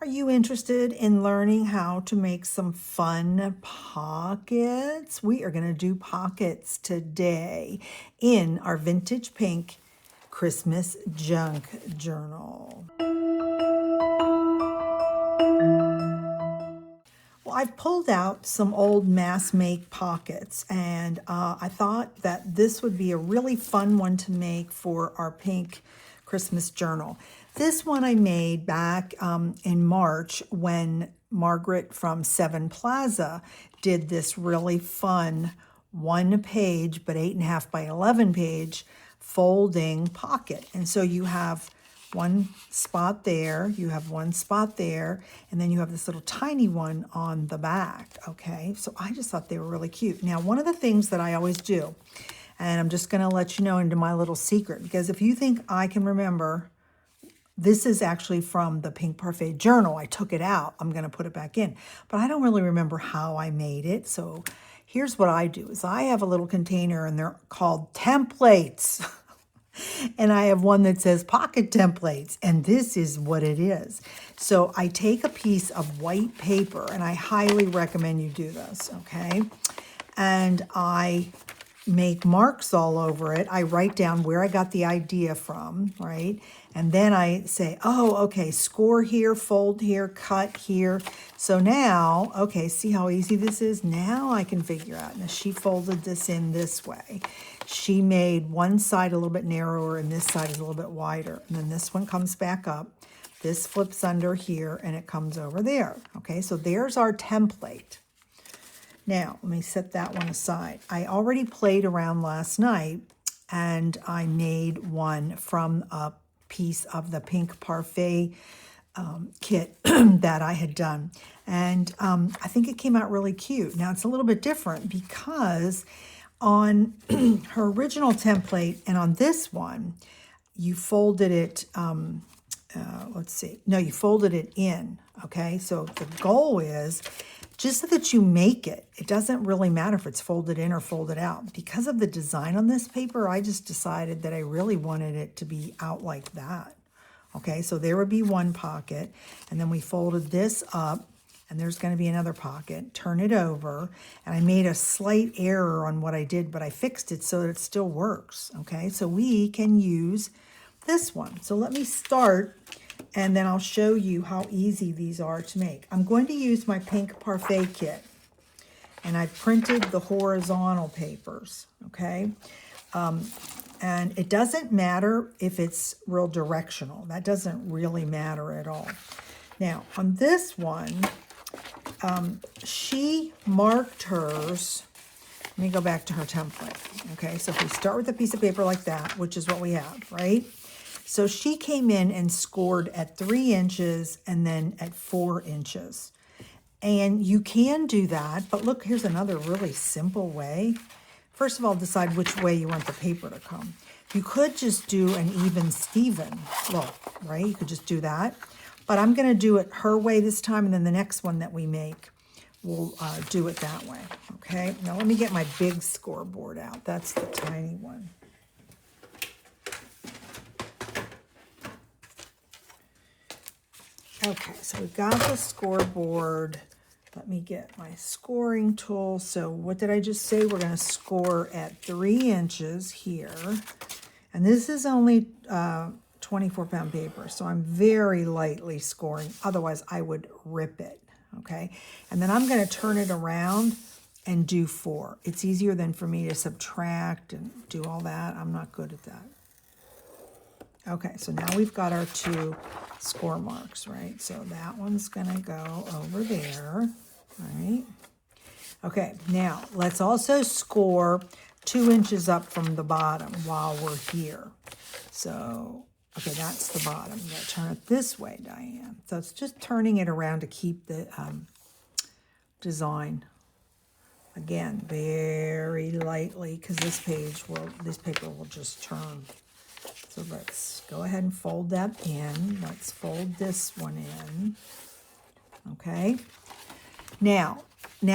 Are you interested in learning how to make some fun pockets? We are going to do pockets today in our Vintage Pink Christmas Junk Journal. Well, I've pulled out some old mass make pockets, and I thought that this would be a really fun one to make for our pink Christmas journal. This one I made back in March when Margaret from Seven Plaza did this really fun 1-page but 8.5 by 11 page folding pocket. And so you have one spot there, you have one spot there, and then you have this little tiny one on the back, okay? So I just thought they were really cute. Now, one of the things that I always do, and I'm just gonna let you know into my little secret, because if you think I can remember, this is actually from the Pink Parfait journal. I took it out, I'm gonna put it back in, but I don't really remember how I made it. So here's what I do, is I have a little container and they're called templates. And I have one that says pocket templates, and this is what it is. So I take a piece of white paper, and I highly recommend you do this, okay? And I make marks all over it. I write down where I got the idea from, right? And then I say, oh, okay, score here, fold here, cut here. So now, okay, see how easy this is? Now I can figure out. Now she folded this in this way. She made one side a little bit narrower and this side is a little bit wider. And then this one comes back up. This flips under here and it comes over there. Okay, so there's our template. Now, let me set that one aside. I already played around last night and I made one from a piece of the Pink Parfait kit that I had done. And I think it came out really cute. Now, it's a little bit different because on her original template and on this one, you folded it, you folded it in, okay? So the goal is just so that you make it. It doesn't really matter if it's folded in or folded out. Because of the design on this paper, I just decided that I really wanted it to be out like that. Okay, so there would be one pocket, and then we folded this up, and there's going to be another pocket. Turn it over, and I made a slight error on what I did, but I fixed it so that it still works. Okay, so we can use this one. So let me start, and then I'll show you how easy these are to make. I'm going to use my Pink Parfait kit, and I printed the horizontal papers, okay? And it doesn't matter if it's real directional. That doesn't really matter at all. Now, on this one, she marked hers. Let me go back to her template, okay? So if we start with a piece of paper like that, which is what we have, right? So she came in and scored at 3 inches and then at 4 inches. And you can do that, but look, here's another really simple way. First of all, decide which way you want the paper to come. You could just do an even Steven look, right? You could just do that. But I'm going to do it her way this time, and then the next one that we make, we'll do it that way, okay? Now let me get my big scoreboard out. That's the tiny one. Okay, so we've got the scoreboard. Let me get my scoring tool. So what did I just say? We're going to score at 3 inches here. And this is only 24-pound paper, so I'm very lightly scoring. Otherwise, I would rip it, okay? And then I'm going to turn it around and do 4. It's easier than for me to subtract and do all that. I'm not good at that. Okay, so now we've got our 2 score marks, right? So that one's gonna go over there, right? Okay, now let's also score 2 inches up from the bottom while we're here. So, okay, that's the bottom. You gotta turn it this way, Diane. So it's just turning it around to keep the design. Again, very lightly, because this paper will just turn. So let's go ahead and fold that in. Let's fold this one in. Okay. Now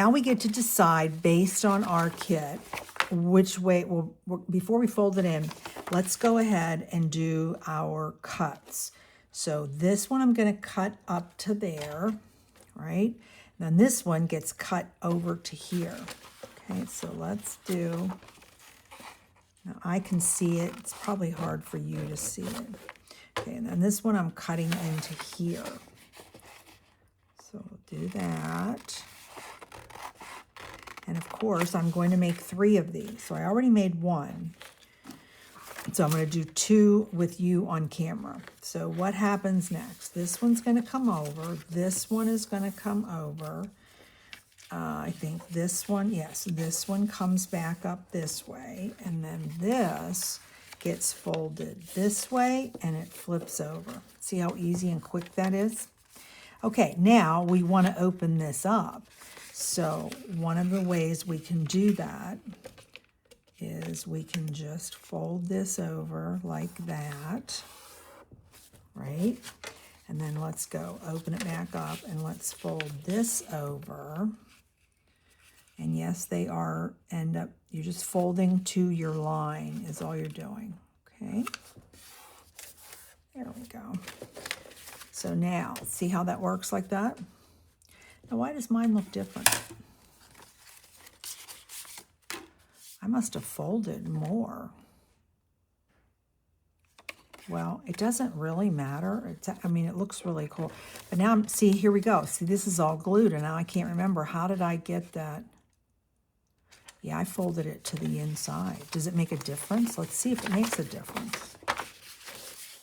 we get to decide based on our kit which way, well, before we fold it in, let's go ahead and do our cuts. So this one I'm going to cut up to there, right? Then this one gets cut over to here. Okay, so let's do, now I can see it. It's probably hard for you to see it. Okay, and then this one I'm cutting into here. So we'll do that. And of course, I'm going to make 3 of these. So I already made 1. So I'm going to do 2 with you on camera. So what happens next? This one's going to come over. This one is going to come over. I think this one, yes, this one comes back up this way. And then this gets folded this way and it flips over. See how easy and quick that is? Okay, now we want to open this up. So one of the ways we can do that is we can just fold this over like that, right? And then let's go open it back up and let's fold this over. And yes, they are you're just folding to your line is all you're doing, okay? There we go. So now, see how that works like that? Now, why does mine look different? I must have folded more. Well, it doesn't really matter. I mean, it looks really cool. But now, see, here we go. See, this is all glued, and now I can't remember. How did I get that? Yeah, I folded it to the inside. Does it make a difference? Let's see if it makes a difference.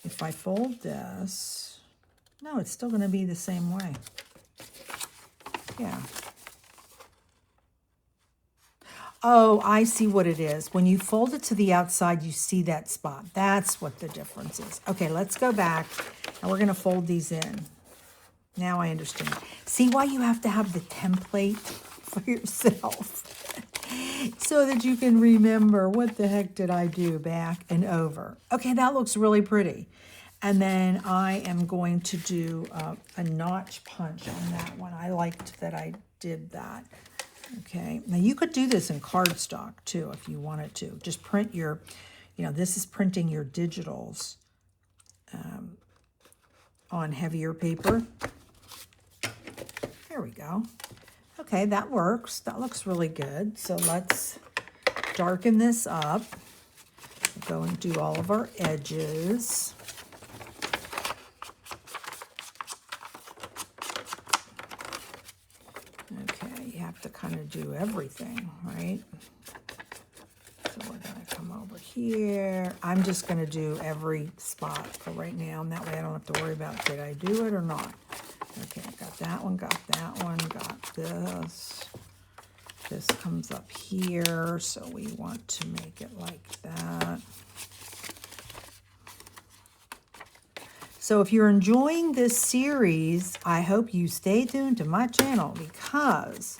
If I fold this, no, it's still going to be the same way. Yeah. Oh, I see what it is. When you fold it to the outside, you see that spot. That's what the difference is. Okay, let's go back, and we're going to fold these in. Now I understand. See why you have to have the template for yourself? So that you can remember, what the heck did I do back and over. Okay, that looks really pretty. And then I am going to do a notch punch on that one. I liked that I did that. Okay, now you could do this in cardstock too if you wanted to. Just print your, this is printing your digitals on heavier paper. There we go. Okay, that works. That looks really good. So let's darken this up. Go and do all of our edges. Okay, you have to kind of do everything, right? So we're going to come over here. I'm just going to do every spot for right now, and that way I don't have to worry about did I do it or not. Okay, got that one, got this. This comes up here, so we want to make it like that. So if you're enjoying this series, I hope you stay tuned to my channel because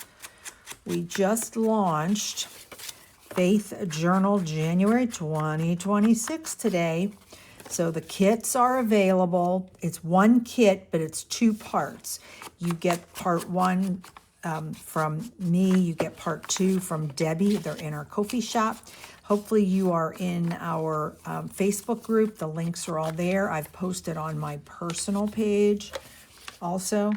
we just launched Faith Journal January 2026 today. So the kits are available. It's one kit, but it's 2 parts. You get part 1 from me. You get part 2 from Debbie. They're in our Ko-fi shop. Hopefully you are in our Facebook group. The links are all there. I've posted on my personal page also.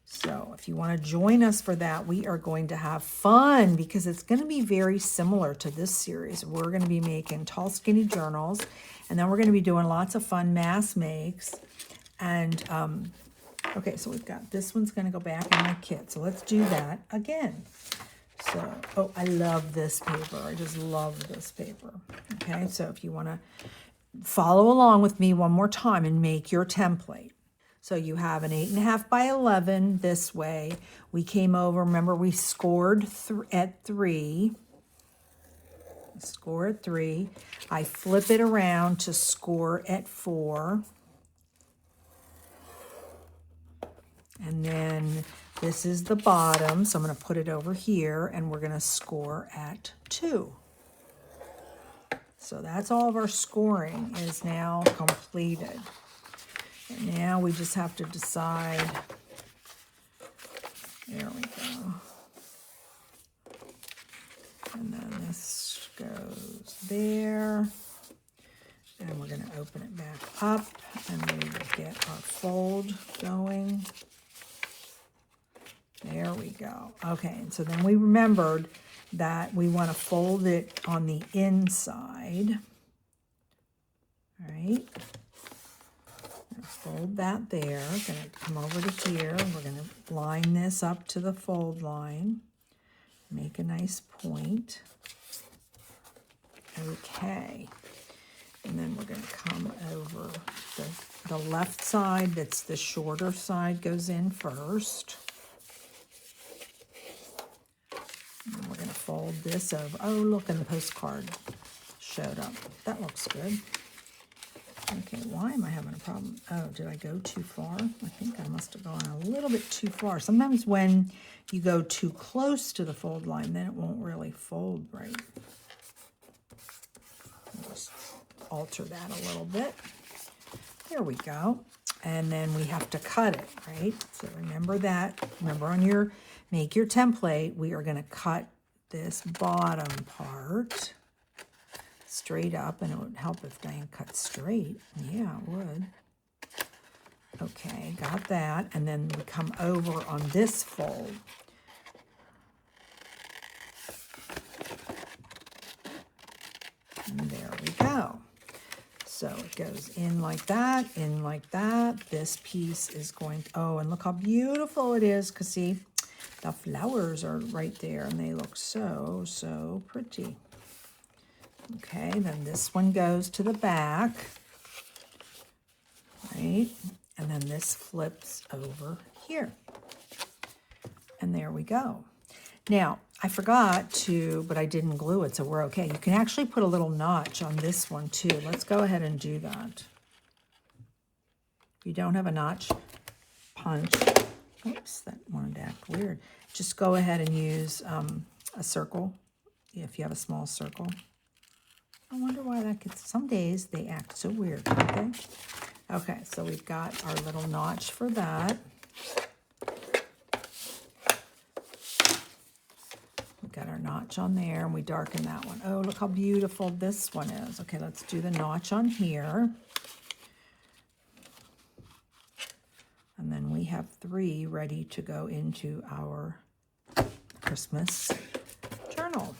So if you want to join us for that, we are going to have fun because it's going to be very similar to this series. We're going to be making tall, skinny journals, and then we're going to be doing lots of fun mass makes. And, okay, so we've got, this one's going to go back in my kit. So let's do that again. So, oh, I love this paper. I just love this paper. Okay, so if you want to follow along with me one more time and make your template. So you have an 8.5 by 11 this way. We came over, remember we scored at 3. Score at 3. I flip it around to score at 4. And then this is the bottom, so I'm going to put it over here, and we're going to score at 2. So that's all of our scoring is now completed. And now we just have to decide, there we go. And then this goes there. And we're going to open it back up and we will get our fold going. There we go. Okay, and so then we remembered that we want to fold it on the inside. All right. Fold that there. Going to come over to here. We're going to line this up to the fold line. Make a nice point. Okay. And then we're going to come over the left side, that's the shorter side, goes in first. And we're going to fold this over. Oh, look, and the postcard showed up. That looks good. Okay, why am I having a problem? Oh, did I go too far? I think I must have gone a little bit too far. Sometimes when you go too close to the fold line, then it won't really fold right. Just alter that a little bit. There we go. And then we have to cut it, right? So remember that. Remember on your make your template, we are going to cut this bottom part straight up, and it would help if Diane cut straight. Yeah, it would. Okay, got that. And then we come over on this fold. And there we go. So it goes in like that, in like that. This piece is going to, oh, and look how beautiful it is, because see, the flowers are right there, and they look so, so pretty. Okay, then this one goes to the back, right? And then this flips over here. And there we go. Now, I forgot to, but I didn't glue it, so we're okay. You can actually put a little notch on this one too. Let's go ahead and do that. If you don't have a notch, punch. Oops, that wanted to act weird. Just go ahead and use a circle, if you have a small circle. I wonder why that gets, some days they act so weird, don't they? Okay, so we've got our little notch for that. We've got our notch on there, and we darken that one. Oh, look how beautiful this one is. Okay, let's do the notch on here. And then we have 3 ready to go into our Christmas journal.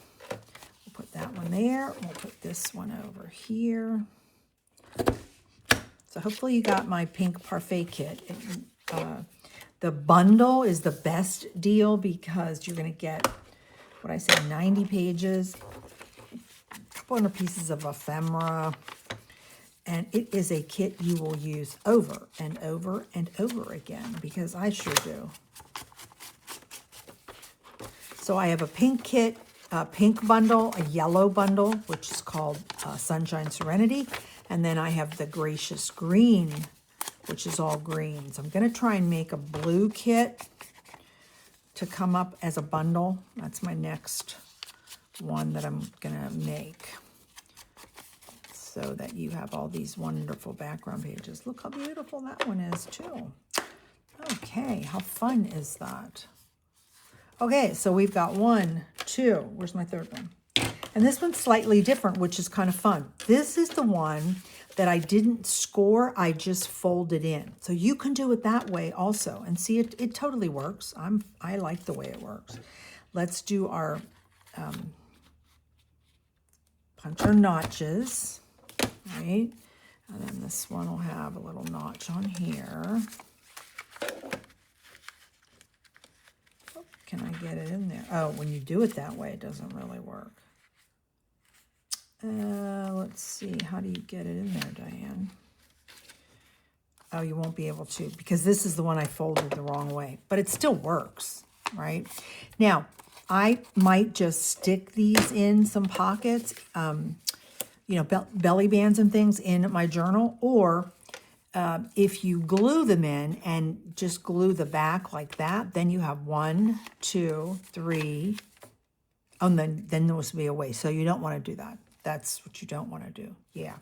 Put that one there. We'll put this one over here. So hopefully you got my pink parfait kit. The bundle is the best deal because you're going to get, what I say, 90 pages, a couple hundred pieces of ephemera, and it is a kit you will use over and over and over again, because I sure do. So I have a pink kit, a pink bundle, a yellow bundle, which is called Sunshine Serenity. And then I have the Gracious Green, which is all green. So I'm going to try and make a blue kit to come up as a bundle. That's my next one that I'm going to make, so that you have all these wonderful background pages. Look how beautiful that one is too. Okay, how fun is that? Okay, so we've got 1, 2, where's my third one? And this one's slightly different, which is kind of fun. This is the one that I didn't score, I just folded in. So you can do it that way also. And see, it totally works. I like the way it works. Let's do our, punch our notches, right? And then this one will have a little notch on here. Can I get it in there? Oh, when you do it that way, it doesn't really work. Let's see. How do you get it in there, Diane? Oh, you won't be able to, because this is the one I folded the wrong way. But it still works, right? Now, I might just stick these in some pockets, you know, belly bands and things in my journal. Or if you glue them in and just glue the back like that, then you have 1, 2, 3. Oh, and then those will be away. So you don't want to do that. That's what you don't want to do. Yeah.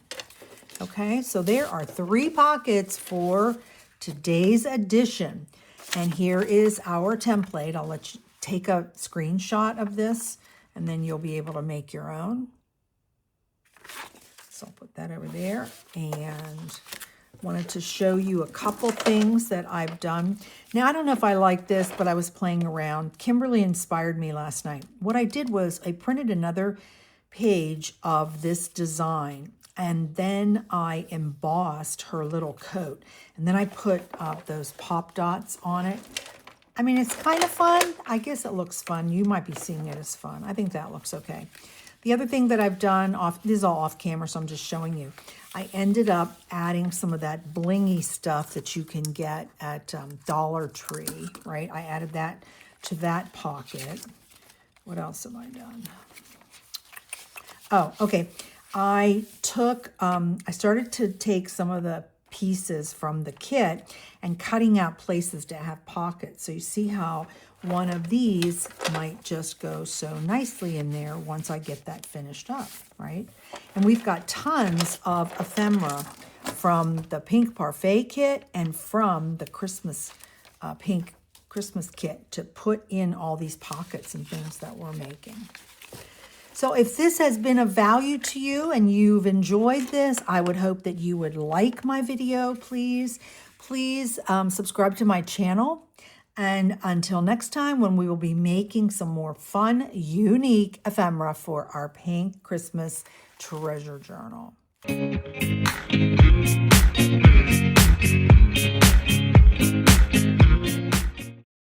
Okay, so there are 3 pockets for today's edition. And here is our template. I'll let you take a screenshot of this, and then you'll be able to make your own. So I'll put that over there. And Wanted to show you a couple things that I've done. Now, I don't know if I like this, but I was playing around. Kimberly inspired me last night. What I did was I printed another page of this design, and then I embossed her little coat. And then I put those pop dots on it. I mean, it's kind of fun. I guess it looks fun. You might be seeing it as fun. I think that looks okay. The other thing that I've done, this is all off camera, so I'm just showing you. I ended up adding some of that blingy stuff that you can get at Dollar Tree, right? I added that to that pocket. What else have I done? Oh, okay. I started to take some of the pieces from the kit and cutting out places to have pockets. So you see how one of these might just go so nicely in there once I get that finished up, right? And we've got tons of ephemera from the Pink Parfait kit and from the Christmas Pink Christmas kit to put in all these pockets and things that we're making. So if this has been of value to you and you've enjoyed this, I would hope that you would like my video, please. Please subscribe to my channel. And until next time, when we will be making some more fun, unique ephemera for our Pink Christmas Treasure Journal.